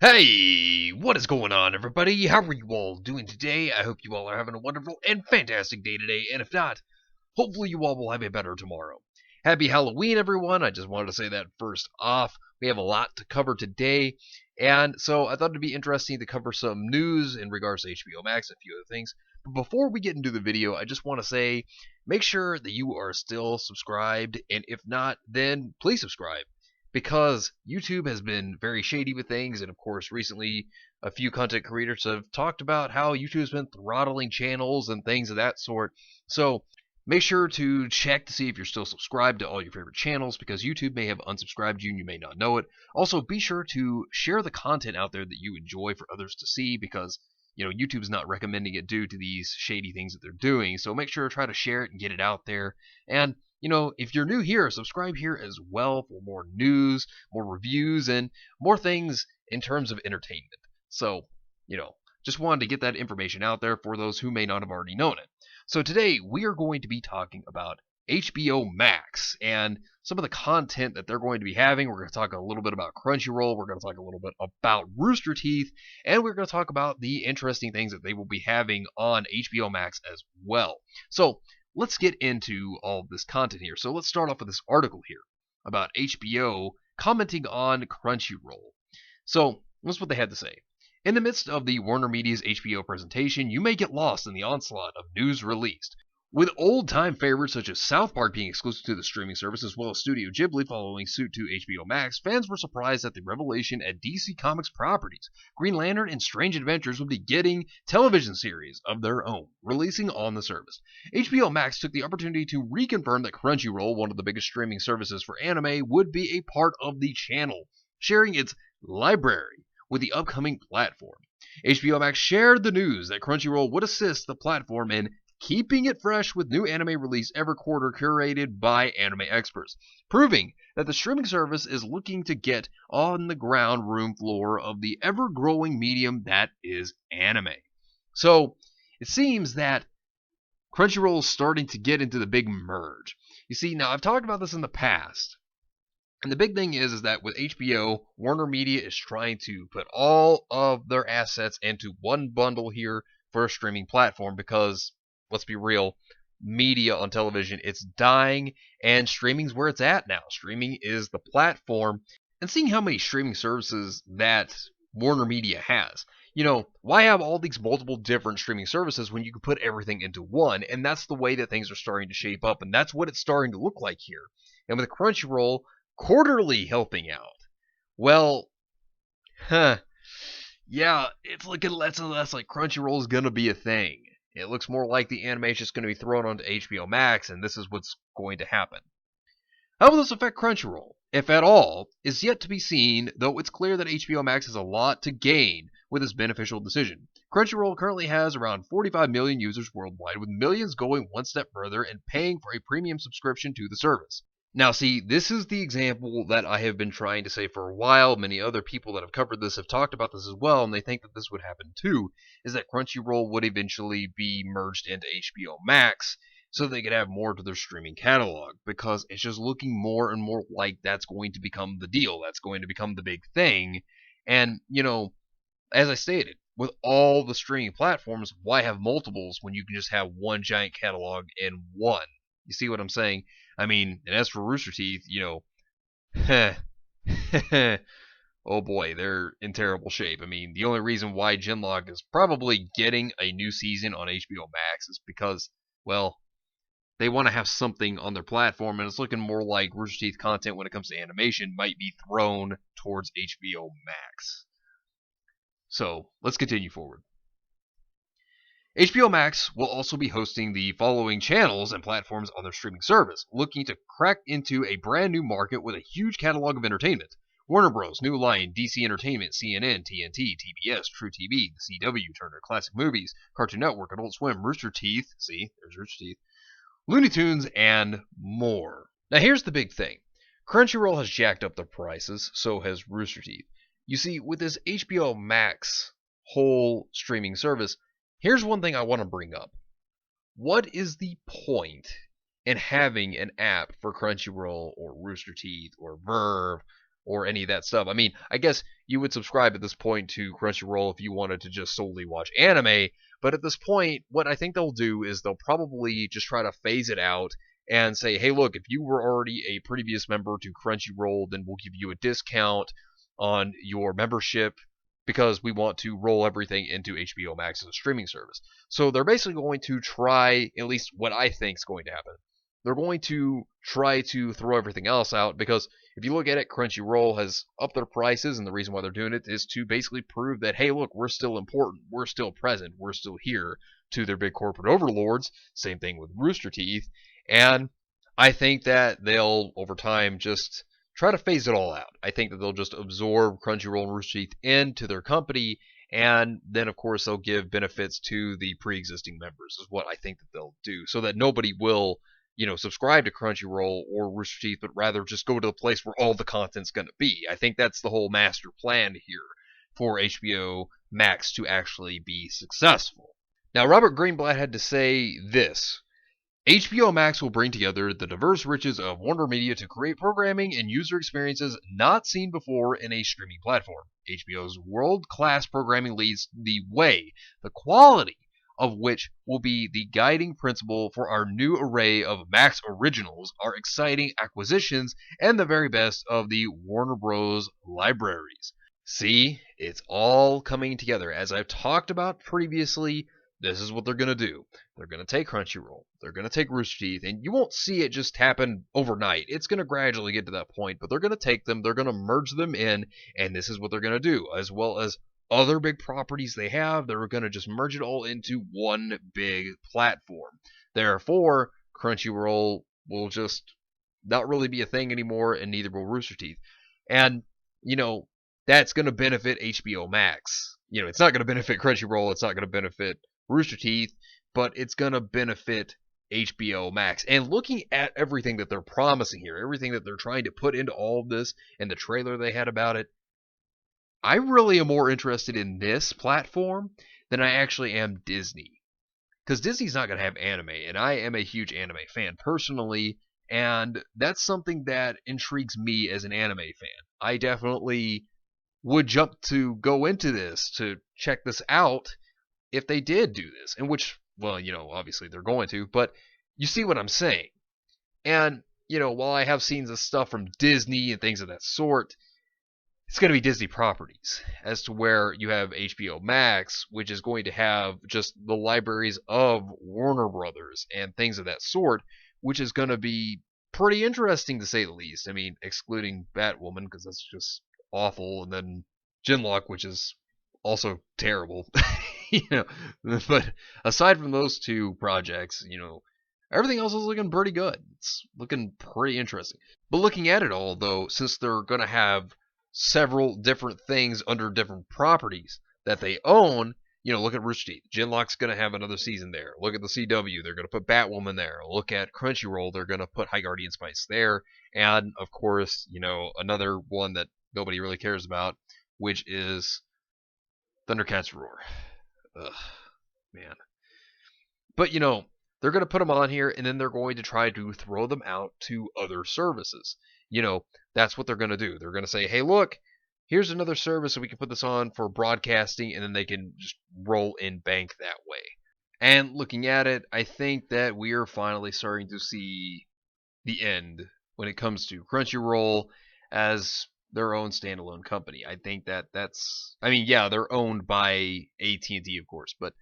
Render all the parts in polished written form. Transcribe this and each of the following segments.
Hey, what is going on, everybody? How are you all doing today? I hope you all are having a wonderful and fantastic day today, and if not, hopefully you all will have a better tomorrow. Happy Halloween, everyone. I just wanted to say that first off. We have a lot to cover today, and so I thought it'd be interesting to cover some news in regards to HBO Max and a few other things. But before we get into the video, I just want to say make sure that you are still subscribed, and if not, then please subscribe because YouTube has been very shady with things, and of course, recently a few content creators have talked about how YouTube's been throttling channels and things of that sort. So make sure to check to see if you're still subscribed to all your favorite channels because YouTube may have unsubscribed you and you may not know it. Also, be sure to share the content out there that you enjoy for others to see because YouTube's not recommending it due to these shady things that they're doing. So make sure to try to share it and get it out there. And if you're new here, subscribe here as well for more news, more reviews, and more things in terms of entertainment. So, just wanted to get that information out there for those who may not have already known it. So today we are going to be talking about HBO Max and some of the content that they're going to be having. We're going to talk a little bit about Crunchyroll. We're going to talk a little bit about Rooster Teeth, and we're going to talk about the interesting things that they will be having on HBO Max as well. So let's get into all of this content here. So let's start off with this article here about HBO commenting on Crunchyroll. So that's what they had to say. In the midst of the Warner Media's HBO presentation, you may get lost in the onslaught of news released. With old-time favorites such as South Park being exclusive to the streaming service as well as Studio Ghibli following suit to HBO Max, fans were surprised at the revelation at DC Comics properties. Green Lantern and Strange Adventures would be getting television series of their own, releasing on the service. HBO Max took the opportunity to reconfirm that Crunchyroll, one of the biggest streaming services for anime, would be a part of the channel, sharing its library with the upcoming platform. HBO Max shared the news that Crunchyroll would assist the platform in keeping it fresh with new anime release every quarter curated by anime experts, proving that the streaming service is looking to get on the ground room floor of the ever-growing medium that is anime. So it seems that Crunchyroll is starting to get into the big merge. You see, now I've talked about this in the past. And the big thing is that with HBO, Warner Media is trying to put all of their assets into one bundle here for a streaming platform because, let's be real, media on television, it's dying, and streaming's where it's at now. Streaming is the platform, and seeing how many streaming services that Warner Media has. Why have all these multiple different streaming services when you can put everything into one? And that's the way that things are starting to shape up, and that's what it's starting to look like here. And with Crunchyroll quarterly helping out, well, yeah, it's looking less and less like Crunchyroll is going to be a thing. It looks more like the anime is just going to be thrown onto HBO Max, and this is what's going to happen. How will this affect Crunchyroll, if at all, is yet to be seen, though it's clear that HBO Max has a lot to gain with this beneficial decision. Crunchyroll currently has around 45 million users worldwide, with millions going one step further and paying for a premium subscription to the service. Now, see, this is the example that I have been trying to say for a while. Many other people that have covered this have talked about this as well, and they think that this would happen too, is that Crunchyroll would eventually be merged into HBO Max so they could have more to their streaming catalog, because it's just looking more and more like that's going to become the deal. That's going to become the big thing. And, as I stated, with all the streaming platforms, why have multiples when you can just have one giant catalog in one? You see what I'm saying? I mean, and as for Rooster Teeth, oh boy, they're in terrible shape. I mean, the only reason why Genlock is probably getting a new season on HBO Max is because, well, they want to have something on their platform, and it's looking more like Rooster Teeth content when it comes to animation might be thrown towards HBO Max. So, let's continue forward. HBO Max will also be hosting the following channels and platforms on their streaming service, looking to crack into a brand new market with a huge catalog of entertainment. Warner Bros., New Line, DC Entertainment, CNN, TNT, TBS, True TV, The CW, Turner Classic Movies, Cartoon Network, Adult Swim, Rooster Teeth, see, there's Rooster Teeth, Looney Tunes, and more. Now here's the big thing. Crunchyroll has jacked up their prices, so has Rooster Teeth. You see, with this HBO Max whole streaming service, here's one thing I want to bring up. What is the point in having an app for Crunchyroll or Rooster Teeth or Verve or any of that stuff. I mean, I guess you would subscribe at this point to Crunchyroll if you wanted to just solely watch anime, but at this point, what I think they'll do is they'll probably just try to phase it out and say, hey, look, if you were already a previous member to Crunchyroll, then we'll give you a discount on your membership because we want to roll everything into HBO Max as a streaming service. So they're basically going to try, at least what I think is going to happen, they're going to try to throw everything else out because if you look at it, Crunchyroll has upped their prices, and the reason why they're doing it is to basically prove that, hey, look, we're still important, we're still present, we're still here to their big corporate overlords. Same thing with Rooster Teeth. And I think that they'll, over time, just try to phase it all out. I think that they'll just absorb Crunchyroll and Rooster Teeth into their company, and then, of course, they'll give benefits to the pre-existing members, is what I think that they'll do, so that nobody will subscribe to Crunchyroll or Rooster Teeth, but rather just go to the place where all the content's going to be. I think that's the whole master plan here for HBO Max to actually be successful. Now, Robert Greenblatt had to say this: HBO Max will bring together the diverse riches of Warner Media to create programming and user experiences not seen before in a streaming platform. HBO's world-class programming leads the way, the quality of which will be the guiding principle for our new array of Max originals, our exciting acquisitions, and the very best of the Warner Bros. Libraries. See, it's all coming together. As I've talked about previously, this is what they're going to do. They're going to take Crunchyroll. They're going to take Rooster Teeth, and you won't see it just happen overnight. It's going to gradually get to that point, but they're going to take them, they're going to merge them in, and this is what they're going to do, as well as other big properties they have. They're going to just merge it all into one big platform. Therefore, Crunchyroll will just not really be a thing anymore, and neither will Rooster Teeth. And, that's going to benefit HBO Max. It's not going to benefit Crunchyroll. It's not going to benefit Rooster Teeth, but it's going to benefit HBO Max. And looking at everything that they're promising here, everything that they're trying to put into all of this, and the trailer they had about it, I really am more interested in this platform than I actually am Disney. Because Disney's not going to have anime, and I am a huge anime fan personally, and that's something that intrigues me as an anime fan. I definitely would jump to go into this, to check this out, if they did do this. In which, well, obviously they're going to, but you see what I'm saying. And, while I have seen the stuff from Disney and things of that sort, it's going to be Disney properties, as to where you have HBO Max, which is going to have just the libraries of Warner Brothers and things of that sort, which is going to be pretty interesting to say the least. I mean, excluding Batwoman, because that's just awful, and then Genlock, which is also terrible. But aside from those two projects, everything else is looking pretty good. It's looking pretty interesting. But looking at it all, though, since they're going to have several different things under different properties that they own, look at Rooster Teeth. Genlock's going to have another season there. Look at the CW. They're going to put Batwoman there. Look at Crunchyroll. They're going to put High Guardian Spice there. And, of course, another one that nobody really cares about, which is Thundercats Roar. Ugh, man. But, they're going to put them on here, and then they're going to try to throw them out to other services. That's what they're going to do. They're going to say, hey, look, here's another service that we can put this on for broadcasting, and then they can just roll in bank that way. And looking at it, I think that we are finally starting to see the end when it comes to Crunchyroll as their own standalone company. I think they're owned by AT&T, of course, but,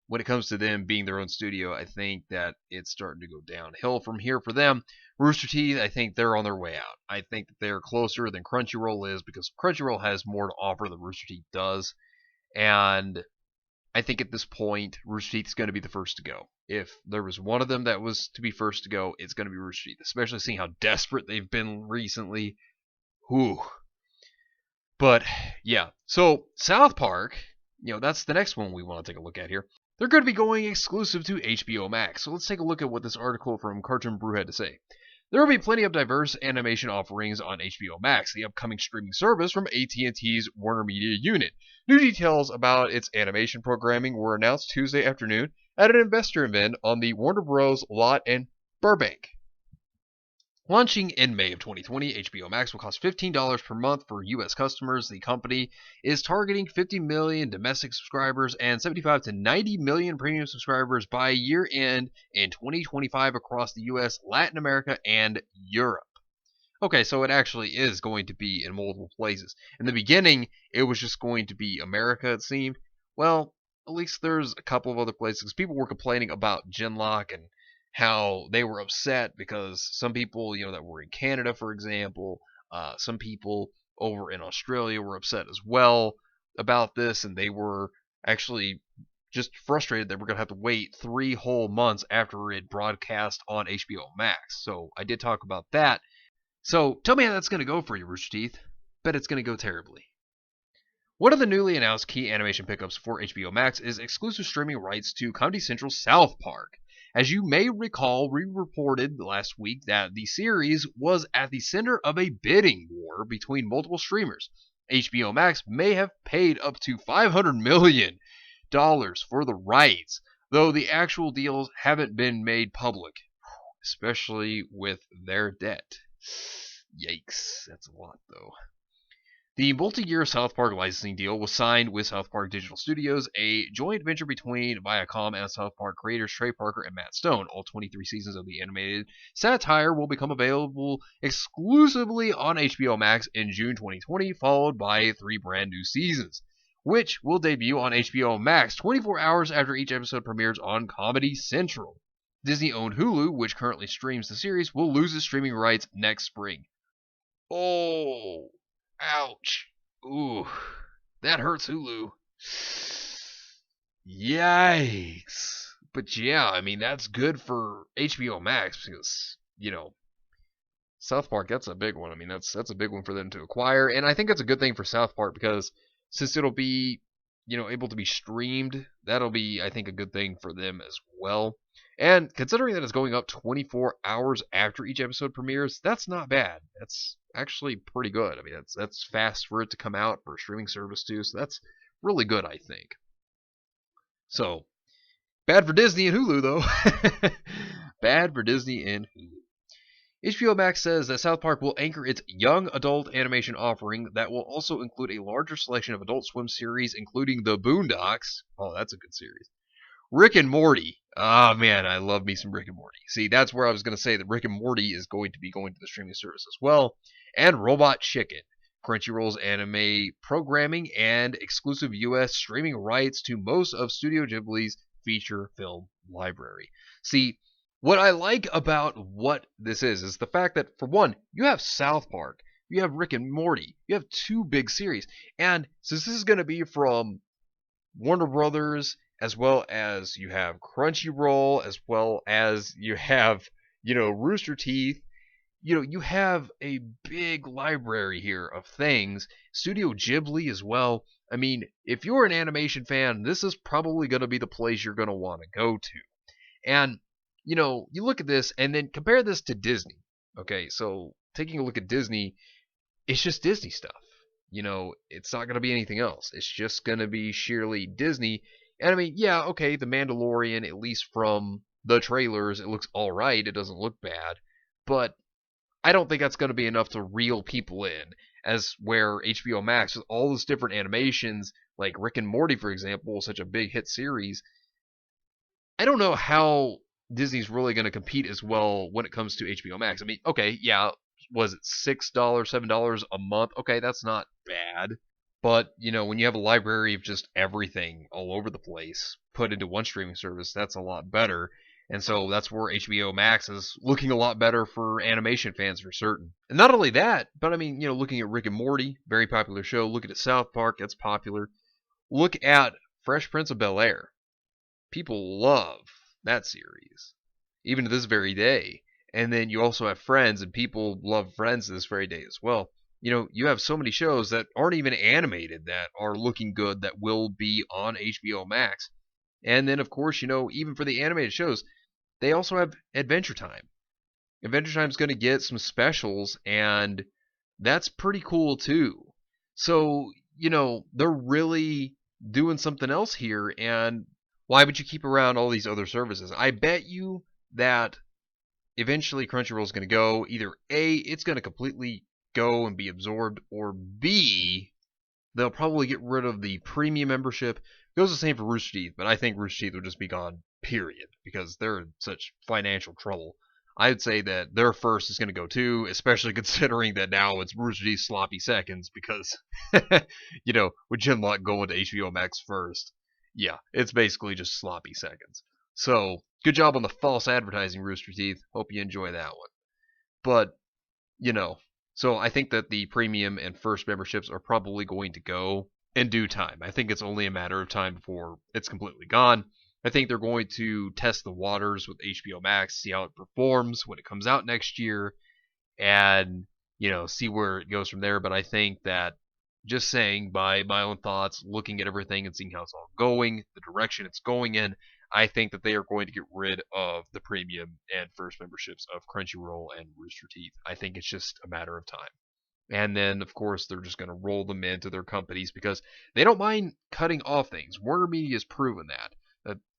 when it comes to them being their own studio, I think that it's starting to go downhill from here for them. Rooster Teeth, I think they're on their way out. I think that they're closer than Crunchyroll is, because Crunchyroll has more to offer than Rooster Teeth does. And I think at this point, Rooster Teeth is going to be the first to go. If there was one of them that was to be first to go, it's going to be Rooster Teeth, especially seeing how desperate they've been recently. Whew. But, yeah. So, South Park, that's the next one we want to take a look at here. They're going to be going exclusive to HBO Max, so let's take a look at what this article from Cartoon Brew had to say. There will be plenty of diverse animation offerings on HBO Max, the upcoming streaming service from AT&T's Warner Media unit. New details about its animation programming were announced Tuesday afternoon at an investor event on the Warner Bros. lot in Burbank. Launching in May of 2020, HBO Max will cost $15 per month for U.S. customers. The company is targeting 50 million domestic subscribers and 75 to 90 million premium subscribers by year end in 2025 across the U.S., Latin America, and Europe. Okay, so it actually is going to be in multiple places. In the beginning, it was just going to be America, it seemed. Well, at least there's a couple of other places. People were complaining about Genlock and how they were upset because some people, that were in Canada, for example, some people over in Australia were upset as well about this, and they were actually just frustrated that we're going to have to wait 3 whole months after it broadcast on HBO Max. So I did talk about that. So tell me how that's going to go for you, Rooster Teeth. Bet it's going to go terribly. One of the newly announced key animation pickups for HBO Max is exclusive streaming rights to Comedy Central's South Park. As you may recall, we reported last week that the series was at the center of a bidding war between multiple streamers. HBO Max may have paid up to $500 million for the rights, though the actual deals haven't been made public, especially with their debt. Yikes, that's a lot though. The multi-year South Park licensing deal was signed with South Park Digital Studios, a joint venture between Viacom and South Park creators Trey Parker and Matt Stone. All 23 seasons of the animated satire will become available exclusively on HBO Max in June 2020, followed by 3 brand new seasons, which will debut on HBO Max 24 hours after each episode premieres on Comedy Central. Disney-owned Hulu, which currently streams the series, will lose its streaming rights next spring. Oh, ouch. Ooh, that hurts Hulu. Yikes. But yeah, I mean, that's good for HBO Max because, South Park, that's a big one. I mean, that's a big one for them to acquire. And I think that's a good thing for South Park because since it'll be, able to be streamed, that'll be, I think, a good thing for them as well. And considering that it's going up 24 hours after each episode premieres, that's not bad. That's actually pretty good. I mean, that's fast for it to come out for a streaming service too, so that's really good, I think. So, bad for Disney and Hulu, though. Bad for Disney and Hulu. HBO Max says that South Park will anchor its young adult animation offering that will also include a larger selection of Adult Swim series, including The Boondocks. Oh, that's a good series. Rick and Morty. Oh man, I love me some Rick and Morty. See, that's where I was going to say that Rick and Morty is going to be going to the streaming service as well. And Robot Chicken, Crunchyroll's anime programming and exclusive US streaming rights to most of Studio Ghibli's feature film library. See, what I like about what this is the fact that, for one, you have South Park, you have Rick and Morty, you have 2 big series. And since this is going to be from Warner Brothers, as well as you have Crunchyroll, as well as you have, Rooster Teeth, you have a big library here of things. Studio Ghibli as well. I mean, if you're an animation fan, this is probably going to be the place you're going to want to go to. And, you look at this and then compare this to Disney. Okay, so taking a look at Disney, it's just Disney stuff. It's not going to be anything else. It's just going to be sheerly Disney. And I mean, yeah, okay, The Mandalorian, at least from the trailers, it looks alright. It doesn't look bad. But I don't think that's going to be enough to reel people in, as where HBO Max, with all those different animations, like Rick and Morty, for example, such a big hit series, I don't know how Disney's really going to compete as well when it comes to HBO Max. I mean, okay, yeah, was it $6, $7 a month? Okay, that's not bad. But, when you have a library of just everything all over the place put into one streaming service, that's a lot better. And so that's where HBO Max is looking a lot better for animation fans for certain. And not only that, but I mean, looking at Rick and Morty, very popular show. Looking at South Park, that's popular. Look at Fresh Prince of Bel-Air. People love that series, even to this very day. And then you also have Friends, and people love Friends to this very day as well. You have so many shows that aren't even animated that are looking good that will be on HBO Max. And then, of course, even for the animated shows, they also have Adventure Time. Adventure Time's going to get some specials, and that's pretty cool too. So, they're really doing something else here, and why would you keep around all these other services? I bet you that eventually Crunchyroll is going to go. Either A, it's going to completely go and be absorbed, or B, they'll probably get rid of the premium membership. It goes the same for Rooster Teeth, but I think Rooster Teeth will just be gone, period, because they're in such financial trouble. I'd say that their first is going to go too, especially considering that now it's Rooster Teeth sloppy seconds because, with Genlock going to HBO Max first, yeah, it's basically just sloppy seconds. So, good job on the false advertising, Rooster Teeth. Hope you enjoy that one. But, you know, so I think that the premium and first memberships are probably going to go in due time. I think it's only a matter of time before it's completely gone. I think they're going to test the waters with HBO Max, see how it performs when it comes out next year, and see where it goes from there. But I think that just saying by my own thoughts, looking at everything and seeing how it's all going, the direction it's going in, I think that they are going to get rid of the premium and first memberships of Crunchyroll and Rooster Teeth. I think it's just a matter of time. And then, of course, they're just going to roll them into their companies because they don't mind cutting off things. Warner Media has proven that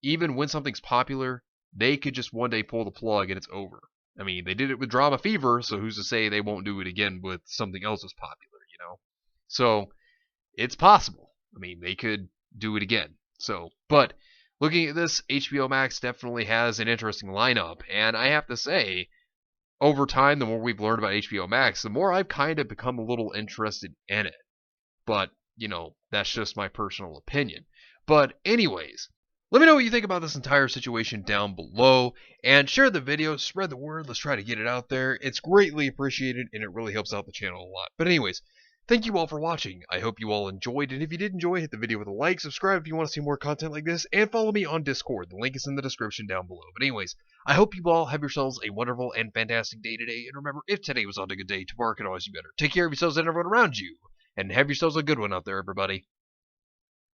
even when something's popular, they could just one day pull the plug and it's over. I mean, they did it with Drama Fever, so who's to say they won't do it again with something else that's popular? So it's possible. I mean, they could do it again. So, but looking at this, HBO Max definitely has an interesting lineup, and I have to say, over time, the more we've learned about HBO Max, the more I've kind of become a little interested in it. But, that's just my personal opinion. But anyways, let me know what you think about this entire situation down below, and share the video, spread the word, let's try to get it out there. It's greatly appreciated, and it really helps out the channel a lot. But anyways, thank you all for watching. I hope you all enjoyed, and if you did enjoy, hit the video with a like, subscribe if you want to see more content like this, and follow me on Discord. The link is in the description down below. But anyways, I hope you all have yourselves a wonderful and fantastic day today, and remember, if today was not a good day, tomorrow can always be better. Take care of yourselves and everyone around you, and have yourselves a good one out there, everybody.